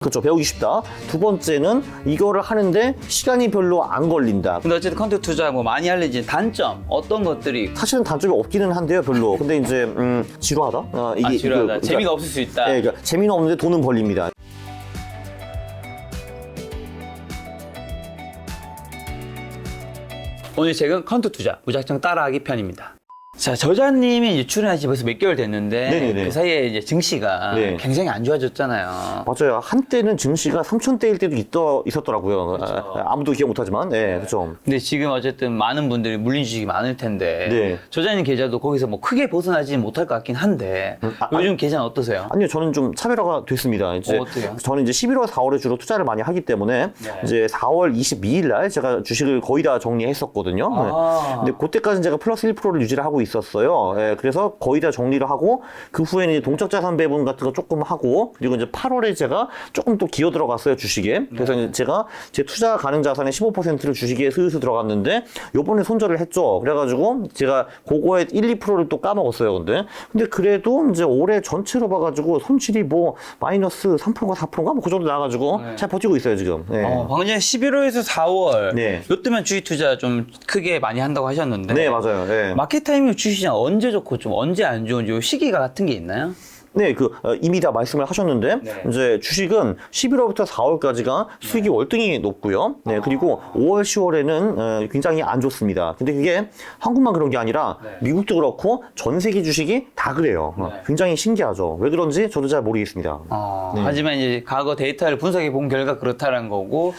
그렇죠. 배우기 쉽다. 두 번째는 이거를 하는데 시간이 별로 안 걸린다. 근데 어쨌든 컨텐츠 투자 뭐 많이 알려진 단점 어떤 것들이 사실은 단점이 없기는 한데요, 별로. 근데 이제 지루하다. 이게 지루하다. 그러니까, 재미가 없을 수 있다. 네, 그러니까 재미는 없는데 돈은 벌립니다. 오늘 책은 컨텐츠 투자 무작정 따라하기 편입니다. 자, 저자님이 이제 출연하신 지 벌써 몇 개월 됐는데 네네네. 그 사이에 이제 증시가 네. 굉장히 안 좋아졌잖아요. 맞아요. 한때는 증시가 3,000대일 때도 있었더라고요. 아무도 기억 못하지만. 네, 그렇죠. 근데 지금 어쨌든 많은 분들이 물린 주식이 많을 텐데 네. 저자님 계좌도 거기서 뭐 크게 벗어나지는 못할 것 같긴 한데 요즘 계좌는 어떠세요? 아니요, 저는 좀 차별화가 됐습니다. 이제 어때요? 저는 이제 11월, 4월에 주로 투자를 많이 하기 때문에 네. 이제 4월 22일 날 제가 주식을 거의 다 정리했었거든요. 아. 근데 그때까지는 제가 플러스 1%를 유지를 하고 있었어요. 예, 그래서 거의 다 정리를 하고 그 후에는 이제 동적 자산 배분 같은 거 조금 하고 그리고 이제 8월에 제가 조금 또 기어 들어갔어요, 주식에. 그래서 이제 제가 제 투자 가능 자산의 15%를 주식에 슬슬 들어갔는데 요번에 손절을 했죠. 그래가지고 제가 그거에 1, 2%를 또 까먹었어요. 근데 그래도 이제 올해 전체로 봐가지고 손실이 뭐 마이너스 3%가 4%가 뭐 그 정도 나와가지고 잘 버티고 있어요, 지금. 네. 방금 전에 11월에서 4월 네. 요때만 주식 투자 좀 크게 많이 한다고 하셨는데 네, 맞아요. 네. 마켓 타이밍 주식시장 언제 좋고 좀 언제 안 좋은지 요 시기가 같은 게 있나요? 네, 이미 다 말씀을 하셨는데, 네. 이제 주식은 11월부터 4월까지가 수익이 월등히 높고요. 네, 그리고 5월, 10월에는 굉장히 안 좋습니다. 근데 그게 한국만 그런 게 아니라 네. 미국도 그렇고 전 세계 주식이 다 그래요. 굉장히 신기하죠. 왜 그런지 저도 잘 모르겠습니다. 네. 하지만 이제 과거 데이터를 분석해 본 결과 그렇다는 거고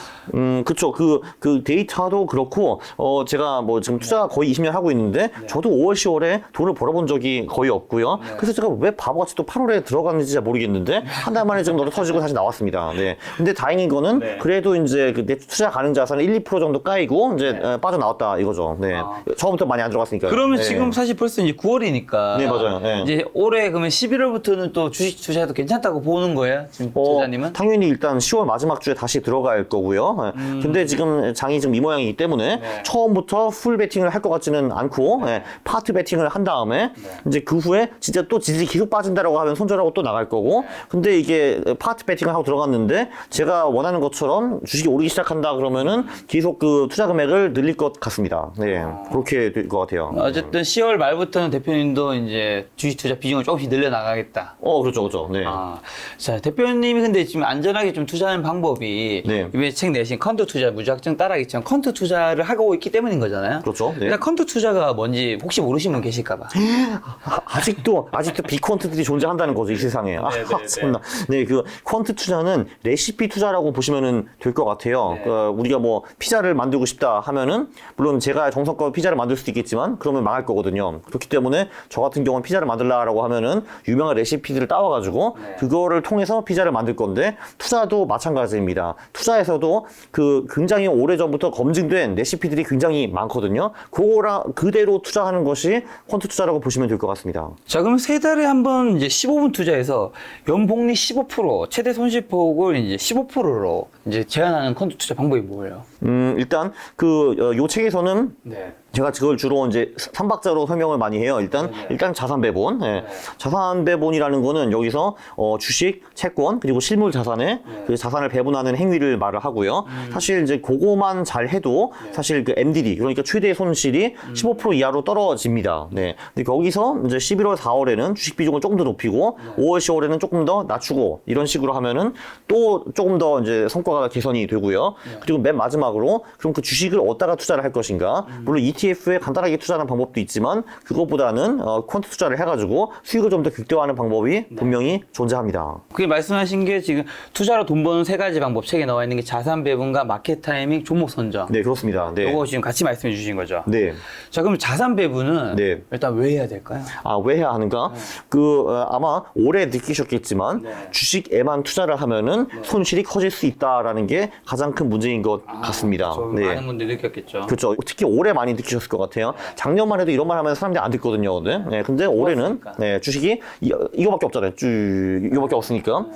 그쵸. 그 데이터도 그렇고, 제가 뭐 지금 투자 거의 20년 하고 있는데, 저도 5월, 10월에 돈을 벌어본 적이 거의 없고요. 그래서 제가 왜 바보같이 또 8월에 들어갔는지 잘 모르겠는데, 한 달 만에 지금 너도 터지고 다시 나왔습니다. 네. 근데 다행인 거는, 그래도 이제 내 투자 가능 자산은 1, 2% 정도 까이고, 이제 빠져나왔다 이거죠. 네. 처음부터 많이 안 들어갔으니까요. 그러면 네. 지금 사실 벌써 이제 9월이니까 네, 맞아요. 네. 이제 올해 그러면 11월부터는 또 주식 투자해도 괜찮다고 보는 거예요? 지금 저자님은? 당연히 일단 10월 마지막 주에 다시 들어갈 거고요. 근데 지금 장이 지금 이 모양이기 때문에 처음부터 풀 베팅을 할 것 같지는 않고 파트 베팅을 한 다음에 이제 그 후에 진짜 또 지지 계속 빠진다라고 하면 손절하고 또 나갈 거고 근데 이게 파트 베팅을 하고 들어갔는데 제가 원하는 것처럼 주식이 오르기 시작한다 그러면은 계속 그 투자 금액을 늘릴 것 같습니다. 네, 그렇게 될 것 같아요. 어쨌든 10월 말부터는 대표님도 이제 주식 투자 비중을 조금씩 늘려나가겠다. 그렇죠, 그렇죠. 네. 자, 대표님이 근데 지금 안전하게 좀 투자하는 방법이 네. 이번에 책 내신 컨트 투자 무작정 따라하기처럼 컨트 투자를 하고 있기 때문인 거잖아요. 그렇죠. 네. 일단 컨트 투자가 뭔지 혹시 모르시는 분 계실까봐. 아직도 비퀀트들이 존재한다는 거죠, 이 세상에. 참나. 네, 그 퀀트 투자는 레시피 투자라고 보시면은 될 것 같아요. 우리가 뭐 피자를 만들고 싶다 하면은 물론 제가 정성껏 피자를 만들 수도 있겠지만 그러면 망할 거거든요. 그렇기 때문에 저 같은 경우는 피자를 만들라라고 하면은 유명한 레시피들을 따와가지고 그거를 통해서 피자를 만들 건데 투자도 마찬가지입니다. 투자에서도 그 굉장히 오래전부터 검증된 레시피들이 굉장히 많거든요. 그거랑 그대로 투자하는 것이 퀀트 투자라고 보시면 될 것 같습니다. 자, 그럼 세 달에 한 번 이제 15분 투자해서 연복리 15%, 최대 손실폭을 이제 15%로 이제 제한하는 컨트 투자 방법이 뭐예요? 일단 요 책에서는 제가 그걸 주로 이제 3박자로 설명을 많이 해요. 일단 자산 배분. 자산 배분이라는 거는 여기서 주식, 채권, 그리고 실물 자산에 그 자산을 배분하는 행위를 말을 하고요. 사실 이제 그거만 잘 해도 사실 그 MDD, 그러니까 최대 손실이 15% 이하로 떨어집니다. 네. 근데 거기서 이제 11월, 4월에는 주식 비중을 조금 더 높이고 5월, 10월에는 조금 더 낮추고 이런 식으로 하면은 또 조금 더 이제 성과가 개선이 되고요. 그리고 맨 마지막으로 그럼 그 주식을 어디다가 투자를 할 것인가? 물론 ETF에 간단하게 투자하는 방법도 있지만 그것보다는 퀀트 투자를 해가지고 수익을 좀 더 극대화하는 방법이 분명히 존재합니다. 그게 말씀하신 게 지금 투자로 돈 버는 세 가지 방법 책에 나와 있는 게 자산 배분과 마켓 타이밍, 종목 선정. 네, 그렇습니다. 네. 이거 지금 같이 말씀해 주신 거죠. 네. 자, 그럼 자산 배분은 네. 일단 왜 해야 될까요? 왜 해야 하는가? 아마 올해 느끼셨겠지만 주식에만 투자를 하면은 손실이 커질 수 있다라는 게 가장 큰 문제인 것 같습니다. 많은 분들이 느꼈겠죠. 그렇죠. 특히 올해 많이 느끼셨을 것 같아요. 작년만 해도 이런 말 하면 사람들이 안 듣거든요. 근데 올해는 주식이 이거밖에 없잖아요. 이거밖에 없으니까.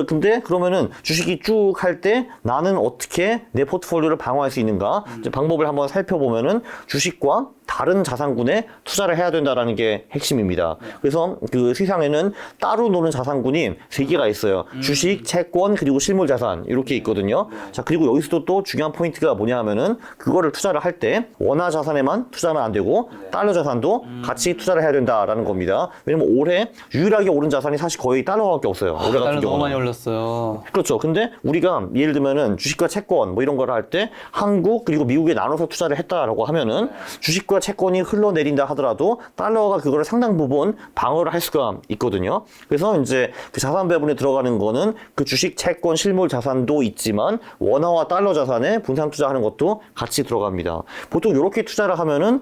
근데 그러면은 주식이 쭉 할 때 나는 어떻게 내 포트폴리오를 방어할 수 있는가? 이제 방법을 한번 살펴보면은 주식과 다른 자산군에 투자를 해야 된다라는 게 핵심입니다. 그래서 그 세상에는 따로 노는 자산군이 3개가 있어요. 주식, 채권, 그리고 실물 자산 이렇게 있거든요. 자, 그리고 여기서도 또 중요한 포인트가 뭐냐 하면은 그거를 투자를 할 때 원화 자산에만 투자는 안 되고 달러 자산도 같이 투자를 해야 된다라는 겁니다. 왜냐면 올해 유일하게 오른 자산이 사실 거의 달러밖에 없어요. 올해 같은 달러 경우는. 너무 많이 올랐어요. 그렇죠. 근데 우리가 예를 들면은 주식과 채권 뭐 이런 거를 할 때 한국 그리고 미국에 나눠서 투자를 했다라고 하면은 주식과 채권이 흘러내린다 하더라도 달러가 그거를 상당 부분 방어를 할 수가 있거든요. 그래서 이제 그 자산 배분에 들어가는 거는 그 주식, 채권, 실물 자산도 있지만 원화와 달러 자산에 분산 투자하는 것도 같이 들어갑니다. 보통 이렇게 투자를 하면은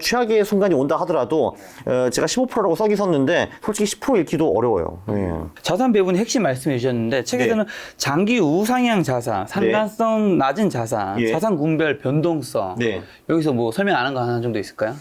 최악의 순간이 온다 하더라도 제가 15%라고 써기 썼는데 솔직히 10% 잃기도 어려워요. 예. 자산 배분의 핵심 말씀해 주셨는데 책에서는 장기 우상향 자산, 상단성 낮은 자산, 예. 자산 군별 변동성. 네. 여기서 뭐 설명 안 한 거 하나 정도 있을까요?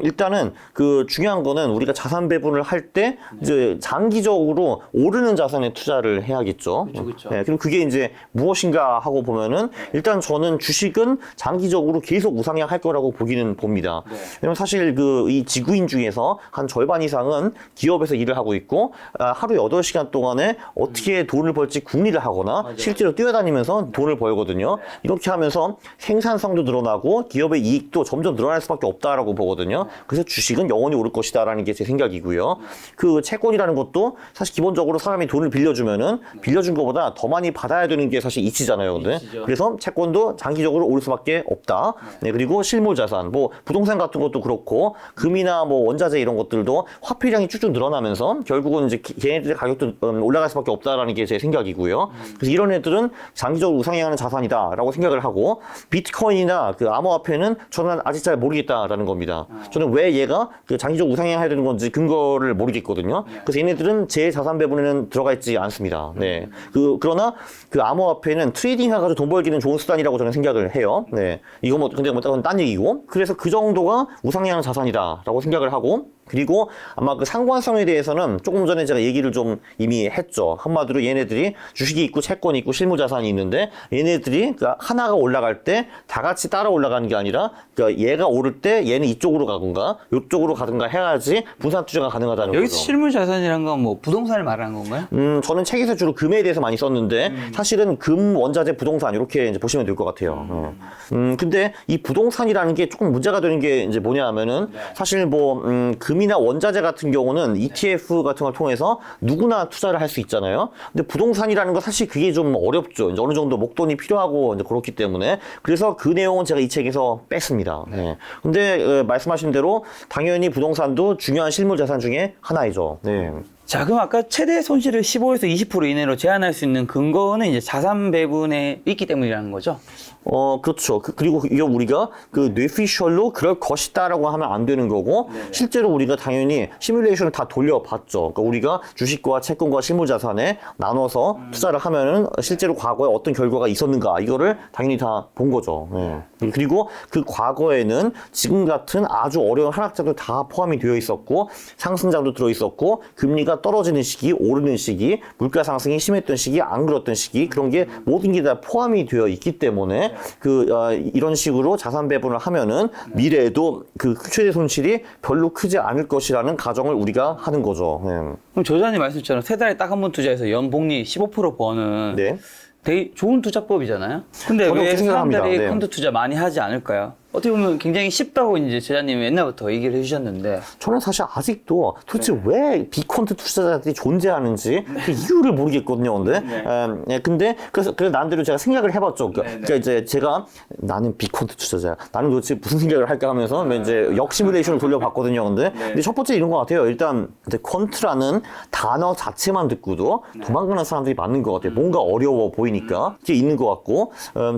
일단은 그 중요한 거는 우리가 자산 배분을 할 때 이제 장기적으로 오르는 자산에 투자를 해야겠죠. 그쵸. 네, 그럼 그게 이제 무엇인가 하고 보면은 일단 저는 주식은 장기적으로 계속 우상향할 거라고 보기는 봅니다. 왜냐면 사실 그 이 지구인 중에서 한 절반 이상은 기업에서 일을 하고 있고 하루 8시간 동안에 어떻게 돈을 벌지 궁리를 하거나 실제로 뛰어다니면서 돈을 벌거든요. 이렇게 하면서 생산성도 늘어나고 기업의 이익도 점점 늘어날 수밖에 없다라고 보거든요. 그래서 주식은 영원히 오를 것이다라는 게 제 생각이고요. 그 채권이라는 것도 사실 기본적으로 사람이 돈을 빌려주면은 빌려준 것보다 더 많이 받아야 되는 게 사실 이치잖아요. 근데 그래서 채권도 장기적으로 오를 수밖에 없다. 네, 그리고 실물 자산, 뭐 부동산 같은 것도 그렇고 금이나 뭐 원자재 이런 것들도 화폐량이 쭉쭉 늘어나면서 결국은 이제 걔네들의 가격도 올라갈 수밖에 없다라는 게 제 생각이고요. 그래서 이런 애들은 장기적으로 우상향하는 자산이다라고 생각을 하고 비트코인이나 그 암호화폐는 저는 아직 잘 모르겠다라는 겁니다. 저는 왜 얘가 그 장기적으로 우상향해야 되는 건지 근거를 모르겠거든요. 그래서 얘네들은 제 자산 배분에는 들어가 있지 않습니다. 네. 그러나 그 암호화폐는 트레이딩 해가지고 돈 벌기는 좋은 수단이라고 저는 생각을 해요. 네. 이거 뭐 근데 그건 딴 얘기고. 그래서 그 정도가 우상향하는 자산이다라고 생각을 하고. 그리고 아마 그 상관성에 대해서는 조금 전에 제가 얘기를 좀 이미 했죠. 한마디로 얘네들이 주식이 있고 채권이 있고 실물 자산이 있는데 얘네들이 그 하나가 올라갈 때 다 같이 따라 올라가는 게 아니라 그러니까 얘가 오를 때 얘는 이쪽으로 가든가 이쪽으로 가든가 해야지 분산 투자가 가능하다는 여기서 거죠. 실물 자산이란 건 뭐 부동산을 말하는 건가요? 저는 책에서 주로 금에 대해서 많이 썼는데 사실은 금, 원자재, 부동산 이렇게 이제 보시면 될 것 같아요. 근데 이 부동산이라는 게 조금 문제가 되는 게 이제 뭐냐 하면은 사실 뭐 금이나 원자재 같은 경우는 ETF 같은 걸 통해서 누구나 투자를 할 수 있잖아요. 근데 부동산이라는 거 사실 그게 좀 어렵죠. 이제 어느 정도 목돈이 필요하고 이제 그렇기 때문에 그래서 그 내용은 제가 이 책에서 뺐습니다. 네. 근데 말씀하신 대로 당연히 부동산도 중요한 실물 자산 중에 하나이죠. 네. 자, 그럼 아까 최대 손실을 15에서 20% 이내로 제한할 수 있는 근거는 이제 자산 배분에 있기 때문이라는 거죠? 그렇죠. 그리고 이게 우리가 그 뇌피셜로 그럴 것이다라고 하면 안 되는 거고, 실제로 우리가 당연히 시뮬레이션을 다 돌려봤죠. 그러니까 우리가 주식과 채권과 실물 자산에 나눠서 투자를 하면은 실제로 과거에 어떤 결과가 있었는가, 이거를 당연히 다 본 거죠. 네. 그리고 그 과거에는 지금 같은 아주 어려운 하락장도 다 포함이 되어 있었고, 상승장도 들어 있었고, 금리가 떨어지는 시기, 오르는 시기, 물가 상승이 심했던 시기, 안 그렇던 시기, 그런 게 모든 게 다 포함이 되어 있기 때문에 이런 식으로 자산 배분을 하면은 미래에도 그 최대 손실이 별로 크지 않을 것이라는 가정을 우리가 하는 거죠. 네. 그럼 조자님 말씀처럼 세 달에 딱 한 번 투자해서 연복리 15% 버는 네. 되게 좋은 투자법이잖아요. 근데 저도 왜 그렇게 생각합니다. 사람들이 네. 펀드 투자 많이 하지 않을까요? 어떻게 보면 굉장히 쉽다고 이제 제자님이 옛날부터 얘기를 해주셨는데 저는 사실 아직도 도대체 왜 비컨트 투자자들이 존재하는지 그 이유를 모르겠거든요. 근데 그래서 나름대로 제가 생각을 해봤죠. 그러니까 이제 제가 나는 비컨트 투자자야. 나는 도대체 무슨 생각을 할까 하면서 이제 역시뮬레이션을 돌려봤거든요. 근데 첫 번째 이런 것 같아요. 일단 컨트라는 단어 자체만 듣고도 도망가는 사람들이 많은 것 같아요. 뭔가 어려워 보이니까 그게 있는 것 같고,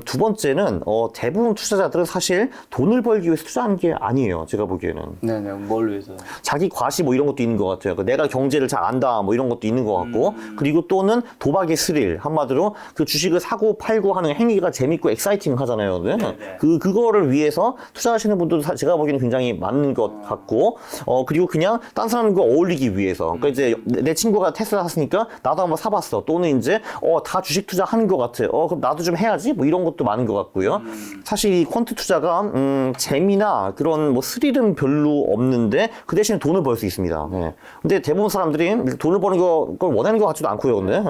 두 번째는 대부분 투자자들은 사실 돈을 벌기 위해서 투자하는 게 아니에요. 제가 보기에는. 네네, 뭘 위해서? 자기 과시 뭐 이런 것도 있는 것 같아요. 내가 경제를 잘 안다 뭐 이런 것도 있는 것 같고, 그리고 또는 도박의 스릴, 한마디로 그 주식을 사고 팔고 하는 행위가 재밌고 엑사이팅 하잖아요. 그거를 위해서 투자하시는 분들도 제가 보기에는 굉장히 많은 것 같고, 그리고 그냥 딴 사람과 어울리기 위해서. 그러니까 이제 내 친구가 테슬라 샀으니까 나도 한번 사봤어. 또는 이제 다 주식 투자하는 것 같아. 그럼 나도 좀 해야지. 뭐 이런 것도 많은 것 같고요. 사실 이 퀀트 투자가 재미나 그런 뭐 스릴은 별로 없는데 그 대신에 돈을 벌 수 있습니다. 네. 근데 대부분 사람들이 돈을 버는 걸 원하는 것 같지도 않고요. 근데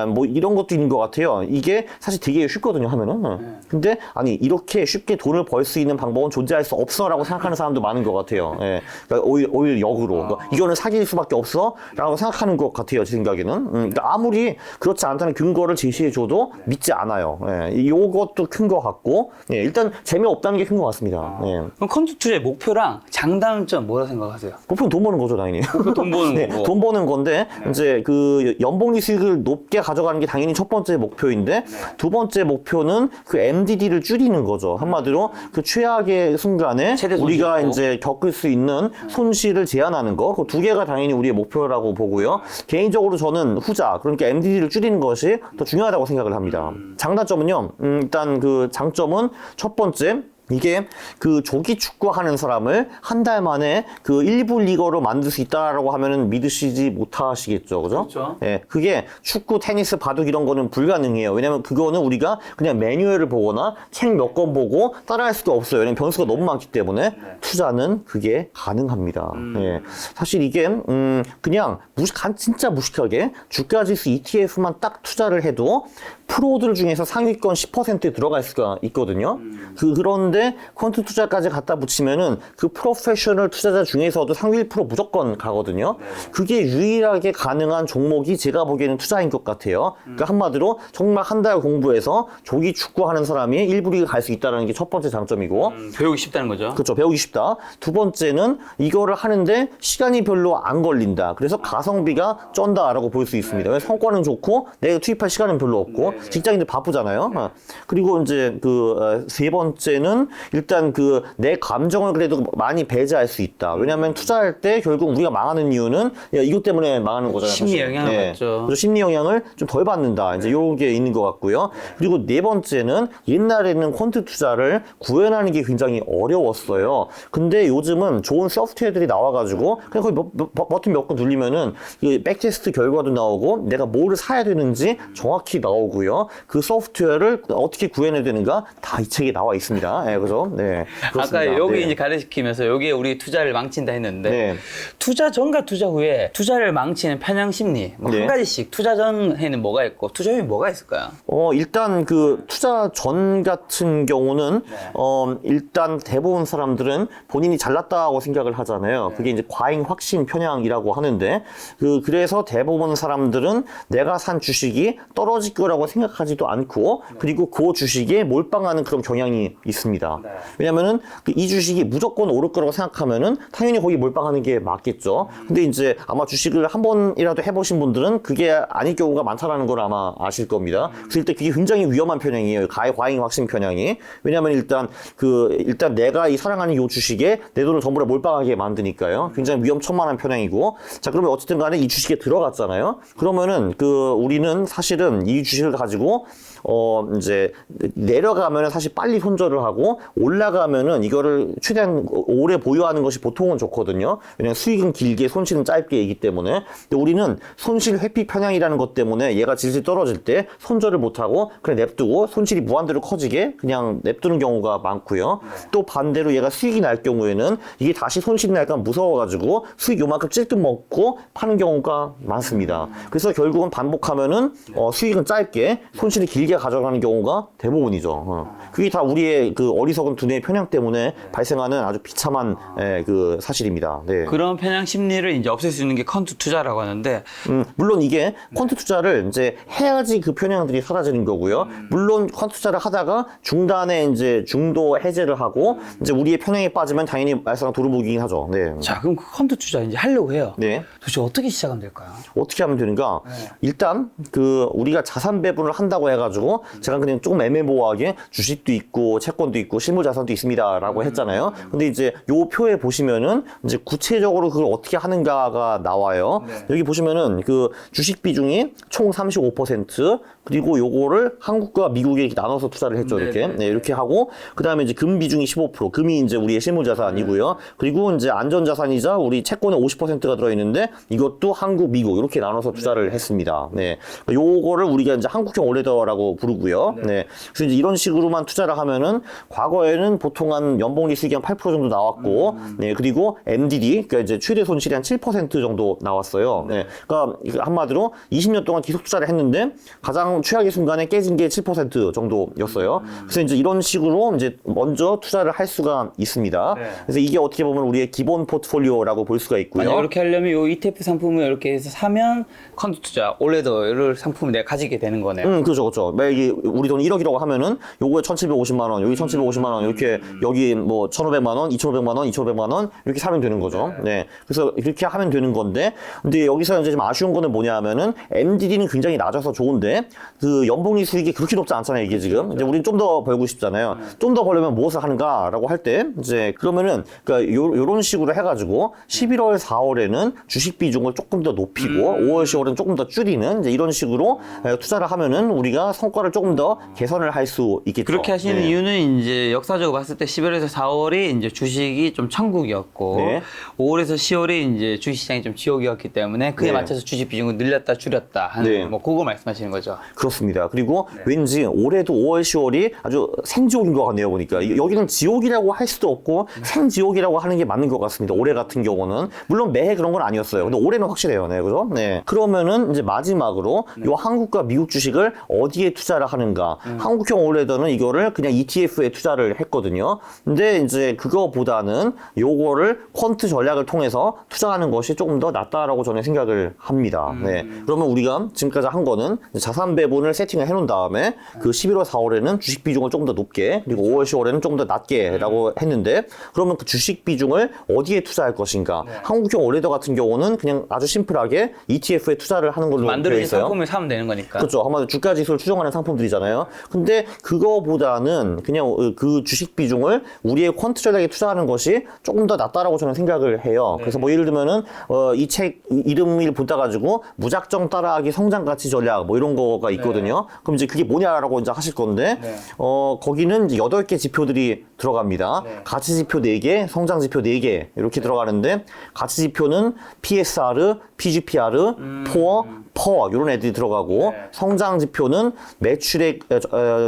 뭐 이런 것도 있는 것 같아요. 이게 사실 되게 쉽거든요, 하면은. 근데 아니 이렇게 쉽게 돈을 벌 수 있는 방법은 존재할 수 없어라고 생각하는 사람도 많은 것 같아요. 예. 그러니까 오히려 역으로 그러니까 이거는 사귈 수밖에 없어라고 생각하는 것 같아요, 제 생각에는. 그러니까 아무리 그렇지 않다는 근거를 제시해줘도 믿지 않아요. 예. 이것도 큰 것 같고, 예. 일단 재미없다는 게 큰 것 같습니다. 예. 그럼 콘트 투자의 목표랑 장단점 뭐라 생각하세요? 목표는 돈 버는 거죠, 당연히. 돈 버는 네, 거고. 돈 버는 건데 이제 그 연봉 수익을 높게 가져가는 게 당연히 첫 번째 목표인데 두 번째 목표는 그 MDD를 줄이는 거죠. 한마디로 그 최악의 순간에 최대 우리가 손실이고. 이제 겪을 수 있는 손실을 제한하는 거. 그 두 개가 당연히 우리의 목표라고 보고요. 개인적으로 저는 후자, 그러니까 MDD를 줄이는 것이 더 중요하다고 생각을 합니다. 장단점은요. 일단 그 장점은 첫 번째 이게 그 조기 축구 하는 사람을 한 달 만에 그 1부 리거로 만들 수 있다라고 하면은 믿으시지 못하시겠죠. 그죠? 그렇죠. 예. 그게 축구, 테니스, 바둑 이런 거는 불가능해요. 왜냐면 그거는 우리가 그냥 매뉴얼을 보거나 책 몇 권 보고 따라할 수가 없어요. 왜냐면 변수가 너무 많기 때문에 투자는 그게 가능합니다. 예. 사실 이게 그냥 진짜 무식하게 주가 지수 ETF만 딱 투자를 해도 프로들 중에서 상위권 10%에 들어갈 수가 있거든요. 그런데 퀀트 투자까지 갖다 붙이면은 그 프로페셔널 투자자 중에서도 상위 1% 무조건 가거든요. 그게 유일하게 가능한 종목이 제가 보기에는 투자인 것 같아요. 그러니까 한마디로 정말 한 달 공부해서 조기 축구하는 사람이 1부 리그 갈 수 있다는 게 첫 번째 장점이고 배우기 쉽다는 거죠. 그렇죠. 배우기 쉽다. 두 번째는 이거를 하는데 시간이 별로 안 걸린다. 그래서 가성비가 쩐다라고 볼 수 있습니다. 왜냐면 성과는 좋고 내가 투입할 시간은 별로 없고 직장인들 바쁘잖아요. 그리고 이제 그 세 번째는 일단 그 내 감정을 그래도 많이 배제할 수 있다. 왜냐하면 투자할 때 결국 우리가 망하는 이유는 야, 이것 때문에 망하는 거잖아요. 심리 사실. 영향을 받죠. 그래서 심리 영향을 좀 덜 받는다. 이제 요게 있는 것 같고요. 그리고 네 번째는 옛날에는 퀀트 투자를 구현하는 게 굉장히 어려웠어요. 근데 요즘은 좋은 소프트웨어들이 나와가지고 그냥 거의 버튼 몇 번 눌리면은 이 백테스트 결과도 나오고 내가 뭐를 사야 되는지 정확히 나오고요. 그 소프트웨어를 어떻게 구현해야 되는가 다 이 책에 나와 있습니다. 네, 그죠? 네. 그렇습니다. 아까 여기 네. 이제 가르치면서 여기에 우리 투자를 망친다 했는데 네. 투자 전과 투자 후에 투자를 망치는 편향 심리 뭐 네. 한 가지씩 투자 전에는 뭐가 있고 투자 후에 뭐가 있을까요? 일단 그 투자 전 같은 경우는 일단 대부분 사람들은 본인이 잘났다고 생각을 하잖아요. 그게 이제 과잉 확신 편향이라고 하는데 그래서 대부분 사람들은 내가 산 주식이 떨어질 거라고 생각하지도 않고 그리고 그 주식에 몰빵하는 그런 경향이 있습니다. 왜냐면은 이 주식이 무조건 오를 거라고 생각하면은 당연히 거기 몰빵하는 게 맞겠죠. 근데 이제 아마 주식을 한 번이라도 해보신 분들은 그게 아닐 경우가 많다라는 걸 아마 아실 겁니다. 그래서 일단 그게 굉장히 위험한 편향이에요. 과잉 확신 편향이. 왜냐면 일단 내가 이 사랑하는 이 주식에 내 돈을 전부 다 몰빵하게 만드니까요. 굉장히 위험천만한 편향이고. 자, 그러면 어쨌든 간에 이 주식에 들어갔잖아요. 그러면은 우리는 사실은 이 주식을 가지고 이제 내려가면은 사실 빨리 손절을 하고 올라가면은 이거를 최대한 오래 보유하는 것이 보통은 좋거든요. 왜냐면 수익은 길게 손실은 짧게이기 때문에. 근데 우리는 손실 회피 편향이라는 것 때문에 얘가 질질 떨어질 때 손절을 못하고 그냥 냅두고 손실이 무한대로 커지게 그냥 냅두는 경우가 많고요. 또 반대로 얘가 수익이 날 경우에는 이게 다시 손실이 날까 무서워가지고 수익 요만큼 찔끔 먹고 파는 경우가 많습니다. 그래서 결국은 반복하면은 수익은 짧게 손실이 길게 가져가는 경우가 대부분이죠. 그게 다 우리의 그 어리석은 두뇌의 편향 때문에 발생하는 아주 비참한 그 사실입니다. 네. 그런 편향 심리를 이제 없앨 수 있는 게 퀀트 투자라고 하는데 물론 이게 퀀트 투자를 이제 해야지 그 편향들이 사라지는 거고요. 물론 퀀트 투자를 하다가 중단에 이제 중도 해제를 하고 이제 우리의 편향에 빠지면 당연히 말썽 도루묵이긴 하죠. 네. 자 그럼 그 퀀트 투자 이제 하려고 해요. 네. 도대체 어떻게 시작하면 될까요? 어떻게 하면 되는가? 일단 우리가 자산 배분을 한다고 해가지고 제가 그냥 조금 애매모호하게 주식도 있고 채권도 있고 실물 자산도 있습니다라고 했잖아요. 근데 이제 요 표에 보시면은 이제 구체적으로 그걸 어떻게 하는가가 나와요. 여기 보시면은 그 주식 비중이 총 35% 그리고 요거를 한국과 미국에 이렇게 나눠서 투자를 했죠. 이렇게. 네, 이렇게 하고 그다음에 이제 금 비중이 15%. 금이 이제 우리의 실물 자산이고요. 그리고 이제 안전 자산이자 우리 채권에 50%가 들어 있는데 이것도 한국, 미국 이렇게 나눠서 투자를 했습니다. 네. 요거를 우리가 이제 한국형 한국형 올레더라고 부르고요. 네. 그래서 이제 이런 식으로만 투자를 하면은 과거에는 보통 한 연봉리 수익이 한 8% 정도 나왔고, 네. 그리고 MDD, 그러니까 이제 최대 손실이 한 7% 정도 나왔어요. 네. 그러니까 한마디로 20년 동안 계속 투자를 했는데 가장 최악의 순간에 깨진 게 7% 정도였어요. 그래서 이제 이런 식으로 이제 먼저 투자를 할 수가 있습니다. 네. 그래서 이게 어떻게 보면 우리의 기본 포트폴리오라고 볼 수가 있고요. 만약 이렇게 하려면 이 ETF 상품을 이렇게 해서 사면 펀드 투자, 올레더를 상품을 내가 가지게 되는 거네요. 그렇죠, 그렇죠. 만약에 우리 돈 1억이라고 하면은 요거에 1,750만 원, 여기 1,750만 원, 이렇게 여기 뭐 1,500만 원, 2,500만 원, 2,500만 원 이렇게 사면 되는 거죠. 네. 그래서 이렇게 하면 되는 건데, 근데 여기서 이제 좀 아쉬운 거는 뭐냐면은 MDD는 굉장히 낮아서 좋은데 그 연봉리 수익이 그렇게 높지 않잖아요, 이게 지금. 이제 우리는 좀 더 벌고 싶잖아요. 좀 더 벌려면 무엇을 하는가라고 할 때 이제 그러면은 그러니까 요런 식으로 해가지고 11월, 4월에는 주식 비중을 조금 더 높이고 5월, 10월은 조금 더 줄이는 이제 이런 식으로 투자를 하면은 우리가 성과를 조금 더 개선을 할 수 있겠죠. 그렇게 하시는 네. 이유는 이제 역사적으로 봤을 때 11월에서 4월이 이제 주식이 좀 천국이었고 네. 5월에서 10월이 이제 주식시장이 좀 지옥이었기 때문에 그에 네. 맞춰서 주식 비중을 늘렸다 줄였다 하는 네. 뭐 그거 말씀하시는 거죠. 그렇습니다. 그리고 왠지 올해도 5월, 10월이 아주 생지옥인 것 같네요, 보니까. 여기는 지옥이라고 할 수도 없고 생지옥이라고 하는 게 맞는 것 같습니다. 올해 같은 경우는. 물론 매해 그런 건 아니었어요. 근데 올해는 확실해요. 네, 그죠? 네. 그러면은 이제 마지막으로 요 한국과 미국 주식을 어디에 투자를 하는가. 한국형 올레더는 이거를 그냥 ETF에 투자를 했거든요. 근데 이제 그거보다는 요거를 퀀트 전략을 통해서 투자하는 것이 조금 더 낫다라고 저는 생각을 합니다. 네. 그러면 우리가 지금까지 한 거는 자산 배분을 세팅을 해놓은 다음에 그 11월, 4월에는 주식 비중을 조금 더 높게 그리고 5월, 10월에는 조금 더 낮게라고 했는데 그러면 그 주식 비중을 어디에 투자할 것인가? 한국형 올레더 같은 경우는 그냥 아주 심플하게 ETF에 투자를 하는 걸로 되어 만들어진 있어요. 상품을 사면 되는 거니까. 그렇죠. 한마디로 주가 지수를 추정하는 상품들이잖아요. 근데 그거보다는 그냥 그 주식 비중을 우리의 퀀트 전략에 투자하는 것이 조금 더 낫다라고 저는 생각을 해요. 그래서 뭐 예를 들면은 이 책 이름을 보다 가지고 무작정 따라하기 성장 가치 전략 뭐 이런 거가 있거든요. 그럼 이제 그게 뭐냐라고 이제 하실 건데 거기는 이제 8개 지표들이 들어갑니다. 가치 지표 4개, 성장 지표 4개 이렇게 들어가는데 가치 지표는 PSR, PGPR, 포어, 퍼 이런 애들이 들어가고 성장 지표는 매출액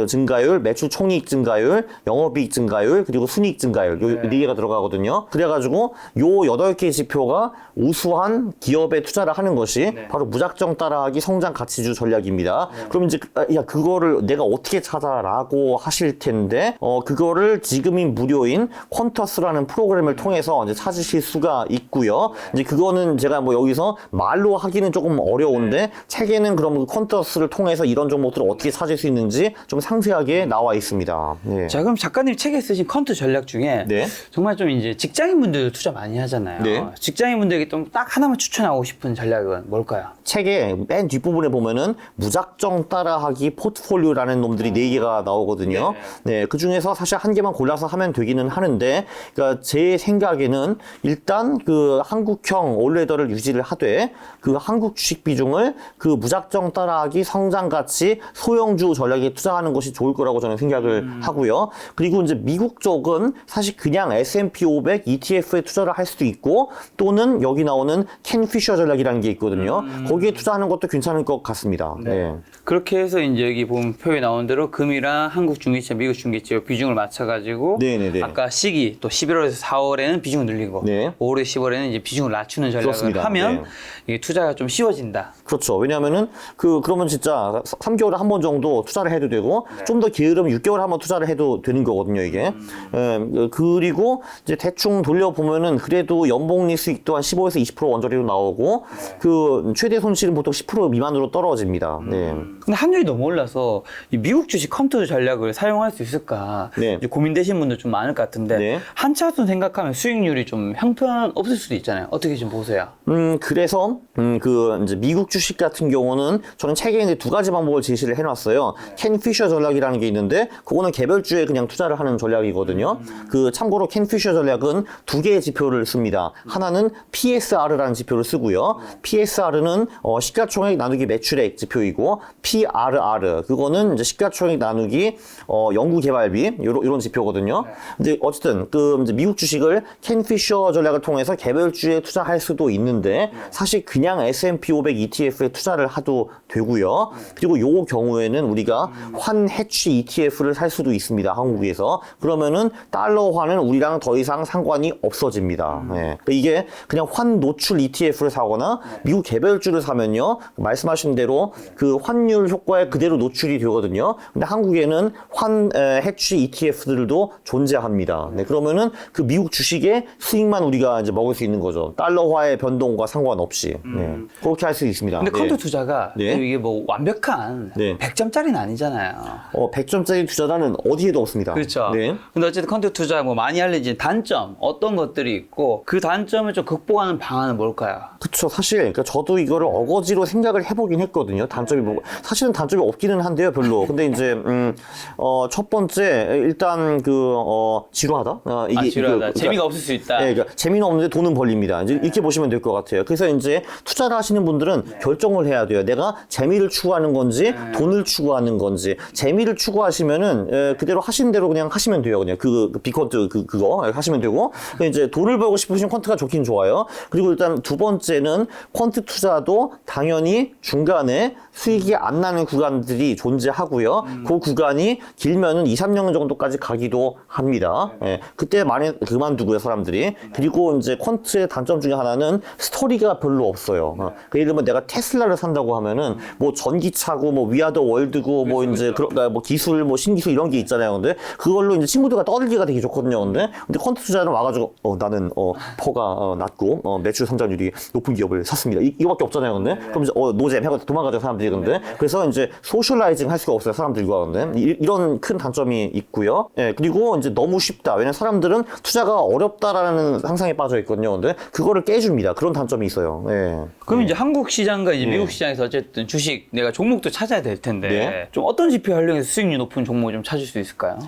증가율, 매출 총이익 증가율, 영업이익 증가율, 그리고 순이익 증가율 요 4개가 들어가거든요. 그래가지고 요 8개 지표가 우수한 기업에 투자를 하는 것이 바로 무작정 따라하기 성장 가치주 전략입니다. 그럼 이제 야 그거를 내가 어떻게 찾아라고 하실 텐데 그거를 지금이 무료인 퀀터스라는 프로그램을 통해서 이제 찾으실 수가 있고요. 이제 그거는 제가 뭐 여기서 말로 하기는 조금 어려운데 책에는 그럼 그 퀀터스를 통해서 이런 종목들을 어떻게 찾을 수 있는지 좀 상세하게 나와 있습니다. 네. 자, 그럼 작가님 책에 쓰신 퀀트 전략 중에 네. 정말 좀 이제 직장인분들 투자 많이 하잖아요. 네. 직장인분들에게 좀 딱 하나만 추천하고 싶은 전략은 뭘까요? 책의 맨 뒷부분에 보면은 무작정 따라하기 포트폴리오라는 놈들이 4개가 나오거든요. 네, 그 중에서 사실 한 개만 골라서 하면 되기는 하는데, 그러니까 제 생각에는 일단 그 한국형 올레더를 유지를 하되 그 한국 주식 비중을 그 무작정 따라하기 성장 가치 소형주 전략에 투자하는 것이 좋을 거라고 저는 생각을 하고요. 그리고 이제 미국 쪽은 사실 그냥 S&P 500 ETF에 투자를 할 수도 있고 또는 여기 나오는 켄 피셔 전략이라는 게 있거든요. 거기에 투자하는 것도 괜찮을 것 같습니다. 네. 그렇게 해서 이제 여기 보면 표에 나온 대로 금이랑 한국 중기채, 미국 중기채 비중을 맞춰가지고 네네네. 아까 시기 또 11월에서 4월에는 비중을 늘리고 네. 5월에 10월에는 이제 비중을 낮추는 전략을 그렇습니다. 하면 네. 이게 투자가 좀 쉬워진다. 그렇죠. 왜냐하면은 그러면 진짜 3개월에 한 번 정도 투자를 해도 되고 좀 더 게으르면 6개월에 한 번 투자를 해도 되는 거거든요, 이게. 그리고 이제 대충 돌려보면은 그래도 연봉리 수익도 한 15에서 20% 원저리로 나오고 그 최대 손실은 보통 10% 미만으로 떨어집니다. 네. 근데 환율이 너무 올라서 이 미국 주식 컴퓨터 전략을 사용할 수 있을까 네. 이제 고민되신 분들 좀 많을 것 같은데 네. 한차순 생각하면 수익률이 좀 형편없을 수도 있잖아요. 어떻게 좀 보세요? 그래서 그 이제 미국 주식 같은 경우는 저는 책에 이제 2가지 방법을 제시를 해놨어요. 켄 피셔 전략이라는 게 있는데 그거는 개별주에 그냥 투자를 하는 전략이거든요. 그 참고로 켄 피셔 전략은 2개의 지표를 씁니다. 하나는 PSR라는 지표를 쓰고요. PSR는 시가총액 나누기 매출액 지표이고 PRR 그거는 이제 시가총액 나누기 연구개발비 이런 지표거든요. 근데 어쨌든 그 이제 미국 주식을 켄 피셔 전략을 통해서 개별주에 투자할 수도 있는데 사실 그냥 S&P 500 ETF ETF에 투자를 하도 되고요. 그리고 요 경우에는 우리가 환 해치 ETF를 살 수도 있습니다. 한국에서. 그러면은 달러화는 우리랑 더 이상 상관이 없어집니다. 네. 이게 그냥 환 노출 ETF를 사거나 미국 개별주를 사면요. 말씀하신 대로 그 환율 효과에 그대로 노출이 되거든요. 근데 한국에는 환 해치 ETF들도 존재합니다. 네. 그러면은 그 미국 주식의 수익만 우리가 이제 먹을 수 있는 거죠. 달러화의 변동과 상관없이. 네. 그렇게 할 수 있습니다. 근데 네. 펀드 투자가 네. 또 이게 뭐 완벽한 네. 100점짜리는 아니잖아요. 100점짜리 투자자는 어디에도 없습니다. 그렇죠. 네. 근데 어쨌든 펀드 투자 뭐 많이 알려진 단점 어떤 것들이 있고 그 단점을 좀 극복하는 방안은 뭘까요? 그쵸. 사실, 그러니까 저도 이거를 어거지로 생각을 해보긴 했거든요. 단점이 뭐, 사실은 단점이 없기는 한데요, 별로. 근데 이제, 첫 번째, 일단 지루하다? 지루하다. 그러니까 재미가 없을 수 있다. 네, 그러니까 재미는 없는데 돈은 벌립니다. 이제 이렇게 보시면 될 것 같아요. 그래서 이제 투자를 하시는 분들은 결정을 해야 돼요. 내가 재미를 추구하는 건지, 돈을 추구하는 건지. 재미를 추구하시면은, 그대로 하신 대로 그냥 하시면 돼요. 그냥 비컨트 그거 하시면 되고. 근데 이제 돈을 벌고 싶으신 퀀트가 좋긴 좋아요. 그리고 일단 두 번째는 퀀트 투자도 당연히 중간에 수익이 안 나는 구간들이 존재하고요. 그 구간이 길면은 2, 3년 정도까지 가기도 합니다. 예, 그때 많이 그만두고요, 사람들이. 그리고 이제 퀀트의 단점 중에 하나는 스토리가 별로 없어요. 예를 들면 내가 테슬라를 산다고 하면은 뭐 전기차고 뭐 위아더 월드고 뭐 이제 뭐 기술 뭐 신기술 이런 게 있잖아요. 근데 그걸로 이제 친구들과 떠들기가 되게 좋거든요. 근데 퀀트 투자는 와가지고 나는 퍼가 낮고 매출 성장률이 높은 기업을 샀습니다. 이거밖에 없잖아요. 근데 그럼 이제 노잼 해가 도망가죠, 사람들이. 근데 그래서 이제 소셜라이징 할 수가 없어요, 사람들과. 근데 이런 큰 단점이 있고요. 예, 그리고 이제 너무 쉽다. 왜냐면 사람들은 투자가 어렵다라는 상상에 빠져 있거든요. 근데 그거를 깨줍니다. 그런 단점이 있어요. 예. 그럼 이제 한국 시장과 이제 미국 시장에서 어쨌든 주식 내가 종목도 찾아야 될 텐데 네. 좀 어떤 지표 활용해서 수익률 높은 종목을 좀 찾을 수 있을까요?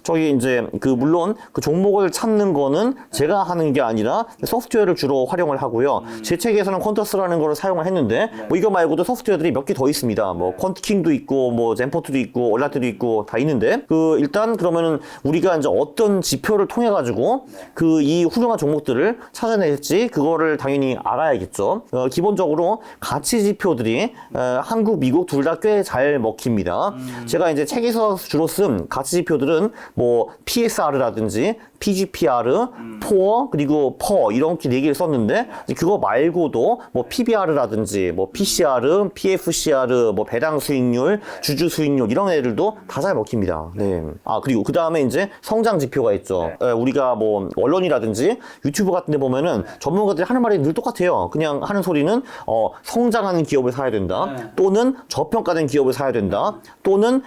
저기 이제 물론 그 종목을 찾는 거는 제가 하는 게 아니라 소프트웨어를 주로 활용을 하고요. 제 책에서는 퀀터스라는 걸 사용을 했는데 뭐 이거 말고도 소프트웨어들이 몇 개 더 있습니다. 뭐 퀀트킹도 있고 뭐 젠포트도 있고 얼라트도 있고 다 있는데 일단 그러면은 우리가 이제 어떤 지표를 통해 가지고 이 훌륭한 종목들을 찾아낼지 그거를 당연히 알아야겠죠. 기본적으로 가치 지표들이 한국, 미국 둘 다 꽤 잘 먹힙니다. 제가 이제 책에서 주로 쓴 가치 지표들은 뭐 PSR라든지 PGPR, 포어, 그리고 퍼 이렇게 4개를 썼는데 그거 말고도 뭐 PBR라든지 뭐 PCR, PFCR, 뭐 배당 수익률, 주주 수익률 이런 애들도 다 잘 먹힙니다. 네. 그리고 그 다음에 이제 성장 지표가 있죠. 우리가 뭐 언론이라든지 유튜브 같은 데 보면은 전문가들이 하는 말이 늘 똑같아요. 그냥 하는 소리는 성장하는 기업을 사야 된다. 또는 저평가된 기업을 사야 된다. 또는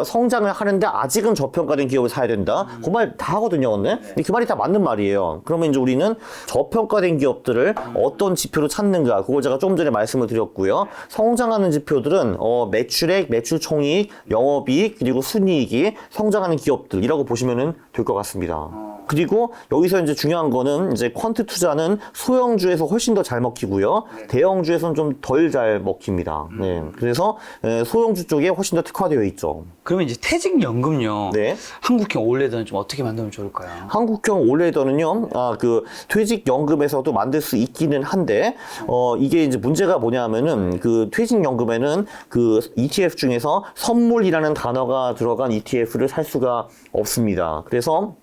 성장을 하는데 아직은 저평가된 기업을 사야 된다. 그 말 다 하거든요. 근데 그 말이 다 맞는 말이에요. 그러면 이제 우리는 저평가된 기업들을 어떤 지표로 찾는가, 그걸 제가 좀 전에 말씀을 드렸고요. 성장하는 지표들은 매출액, 매출총이익, 영업이익, 그리고 순이익이 성장하는 기업들이라고 보시면 될 것 같습니다. 그리고 여기서 이제 중요한 거는 이제 퀀트 투자는 소형주에서 훨씬 더 잘 먹히고요. 대형주에서는 좀 덜 잘 먹힙니다. 네. 그래서 소형주 쪽에 훨씬 더 특화되어 있죠. 그러면 이제 퇴직연금요. 네. 한국형 올레드는 좀 어떻게 만들면 좋을까요? 한국형 올레더는요, 퇴직연금에서도 만들 수 있기는 한데, 이게 이제 문제가 뭐냐면은, 퇴직연금에는 ETF 중에서 선물이라는 단어가 들어간 ETF를 살 수가 없습니다. 그래서,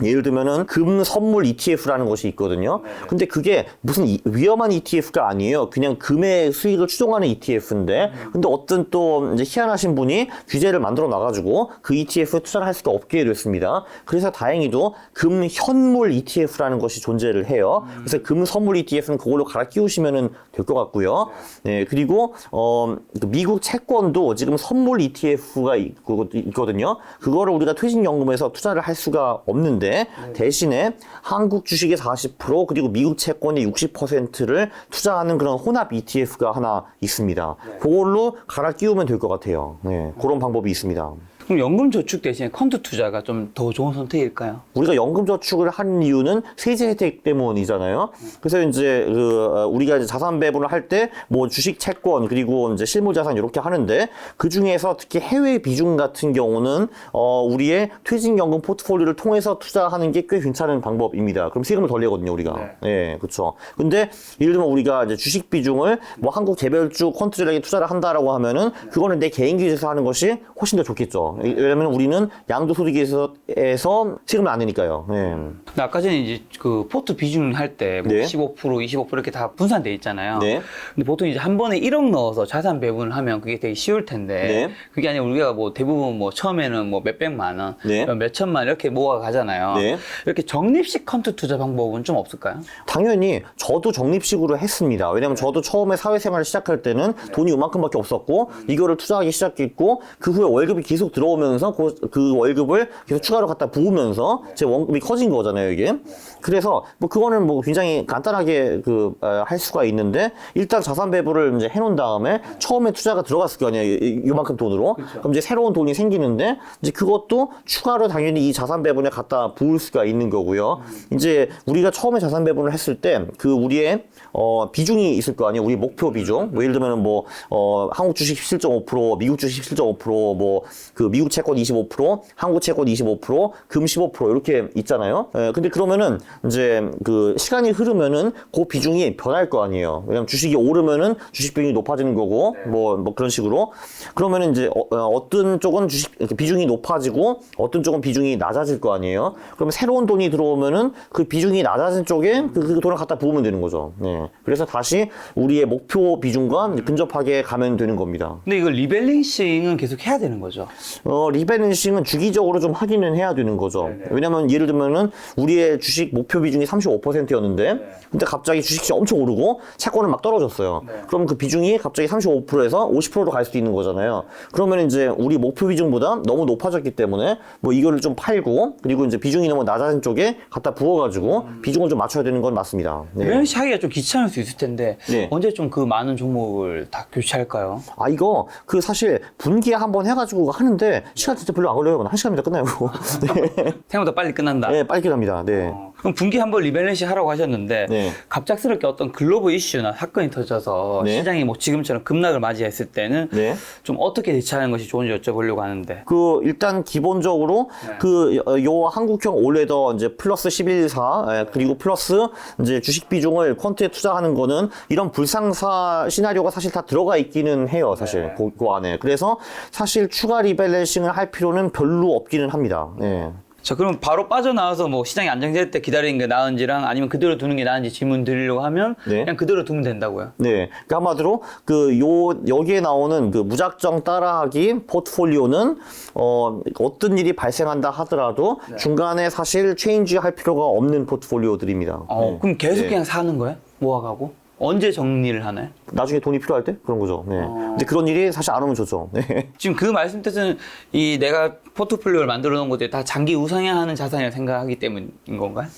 예를 들면은, 금 선물 ETF라는 것이 있거든요. 근데 그게 무슨 위험한 ETF가 아니에요. 그냥 금의 수익을 추종하는 ETF인데, 근데 어떤 또 이제 희한하신 분이 규제를 만들어 놔가지고 그 ETF에 투자를 할 수가 없게 됐습니다. 그래서 다행히도 금 현물 ETF라는 것이 존재를 해요. 그래서 금 선물 ETF는 그걸로 갈아 끼우시면 될 것 같고요. 네, 그리고 미국 채권도 지금 선물 ETF가 있거든요. 그거를 우리가 퇴직연금에서 투자를 할 수가 없는데 대신에 한국 주식의 40% 그리고 미국 채권의 60%를 투자하는 그런 혼합 ETF가 하나 있습니다. 그걸로 갈아 끼우면 될 것 같아요. 네, 그런 방법이 있습니다. 그럼 연금 저축 대신에 펀드 투자가 좀 더 좋은 선택일까요? 우리가 연금 저축을 하는 이유는 세제 혜택 때문이잖아요. 그래서 이제 우리가 이제 자산 배분을 할 때 뭐 주식, 채권 그리고 이제 실물 자산 이렇게 하는데 그 중에서 특히 해외 비중 같은 경우는 우리의 퇴직연금 포트폴리오를 통해서 투자하는 게 꽤 괜찮은 방법입니다. 그럼 세금을 덜 내거든요, 우리가. 네, 그렇죠. 근데 예를 들면 우리가 이제 주식 비중을 뭐 한국 개별주 퀀트들에게 투자를 한다라고 하면은 그거는 내 개인 기준에서 하는 것이 훨씬 더 좋겠죠. 왜냐면 우리는 양도소득에서 세금을 안 내니까요. 네. 근데 아까 전에 이제 그 포트 비중 할 때 뭐 네. 15%, 25% 이렇게 다 분산돼 있잖아요. 네. 근데 보통 이제 한 번에 1억 넣어서 자산 배분을 하면 그게 되게 쉬울 텐데 네. 그게 아니라 우리가 뭐 대부분 뭐 처음에는 뭐 몇백만 원, 네. 몇 천만 원 이렇게 모아 가잖아요. 네. 이렇게 적립식 펀드 투자 방법은 좀 없을까요? 당연히 저도 적립식으로 했습니다. 왜냐면 저도 처음에 사회생활을 시작할 때는 돈이 이만큼밖에 없었고 이거를 투자하기 시작했고 그 후에 월급이 계속 들어오면서 그 월급을 계속 추가로 갖다 부으면서 제 원금이 커진 거잖아요, 이게. 그래서 뭐 그거는 뭐 굉장히 간단하게 할 수가 있는데 일단 자산 배분을 이제 해놓은 다음에 처음에 투자가 들어갔을 거 아니에요, 이만큼 돈으로. 그럼 이제 새로운 돈이 생기는데 이제 그것도 추가로 당연히 이 자산 배분에 갖다 부을 수가 있는 거고요. 이제 우리가 처음에 자산 배분을 했을 때 그 우리의 비중이 있을 거 아니에요. 우리 목표 비중. 뭐 예를 들면 뭐 한국 주식 17.5%, 미국 주식 17.5%, 뭐 그 미국 채권 25%, 한국 채권 25%, 금 15% 이렇게 있잖아요. 근데 그러면은 이제 그 시간이 흐르면은 그 비중이 변할 거 아니에요. 왜냐면 주식이 오르면은 주식 비중이 높아지는 거고 뭐 그런 식으로. 그러면은 이제 어떤 쪽은 주식 비중이 높아지고 어떤 쪽은 비중이 낮아질 거 아니에요. 그러면 새로운 돈이 들어오면은 그 비중이 낮아진 쪽에 그 돈을 갖다 부으면 되는 거죠. 네. 그래서 다시 우리의 목표 비중과 근접하게 가면 되는 겁니다. 근데 이거 리밸런싱은 계속 해야 되는 거죠. 리밸런싱은 주기적으로 좀 확인은 해야 되는 거죠. 왜냐면 예를 들면은 우리의 주식 목표 비중이 35%였는데 근데 갑자기 주식이 엄청 오르고 채권은 막 떨어졌어요. 그럼 그 비중이 갑자기 35%에서 50%로 갈 수도 있는 거잖아요. 그러면 이제 우리 목표 비중보다 너무 높아졌기 때문에 뭐 이거를 좀 팔고 그리고 이제 비중이 너무 낮아진 쪽에 갖다 부어가지고 비중을 좀 맞춰야 되는 건 맞습니다. 네. 리밸런싱 하기가 좀 귀찮을 수 있을 텐데 네. 언제 좀 그 많은 종목을 다 교체할까요? 이거 사실 분기에 한번 해가지고 하는데 시간 진짜 별로 안 걸려요. 1시간이면 끝나요. 네. 생각보다 빨리 끝난다. 네, 빨리 끝납니다. 네. 그럼 분기 한번 리밸런싱 하라고 하셨는데 네. 갑작스럽게 어떤 글로벌 이슈나 사건이 터져서 네. 시장이 뭐 지금처럼 급락을 맞이했을 때는 네. 좀 어떻게 대처하는 것이 좋은지 여쭤보려고 하는데 일단 기본적으로 요 한국형 올레더 이제 플러스 11.4 그리고 플러스 이제 주식 비중을 퀀트에 투자하는 거는 이런 불상사 시나리오가 사실 다 들어가 있기는 해요, 사실. 그 안에. 그래서 사실 추가 리밸런싱을 할 필요는 별로 없기는 합니다. 네. 자, 그럼 바로 빠져나와서 뭐 시장이 안정될 때 기다리는 게 나은지랑 아니면 그대로 두는 게 나은지 질문 드리려고 하면 네. 그냥 그대로 두면 된다고요? 네. 그러니까 한마디로 여기에 나오는 그 무작정 따라하기 포트폴리오는 어떤 일이 발생한다 하더라도 중간에 사실 체인지 할 필요가 없는 포트폴리오들입니다. 네. 그럼 계속 네. 그냥 사는 거예요? 모아가고? 언제 정리를 하나요? 나중에 돈이 필요할 때 그런 거죠. 네. 근데 그런 일이 사실 안 오면 좋죠. 네. 지금 그 말씀 뜻은 이 내가 포트폴리오를 만들어 놓은 것들이 다 장기 우상향하는 자산이라고 생각하기 때문인 건가요?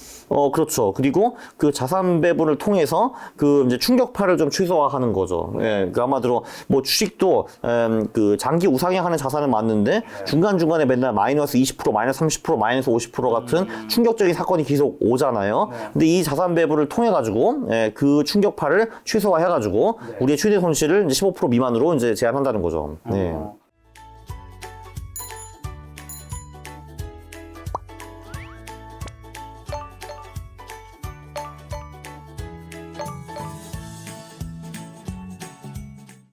그렇죠. 그리고 그 자산 배분을 통해서 그 이제 충격파를 좀 최소화하는 거죠. 예, 그 아마도 뭐 주식도 그 장기 우상향하는 자산은 맞는데 중간중간에 맨날 마이너스 20%, 마이너스 30%, 마이너스 50% 같은 충격적인 사건이 계속 오잖아요. 근데 이 자산 배분을 통해 가지고 그 충격파를 최소화해 가지고 우리의 최대 손실을 이제 15% 미만으로 이제 제한한다는 거죠. 네.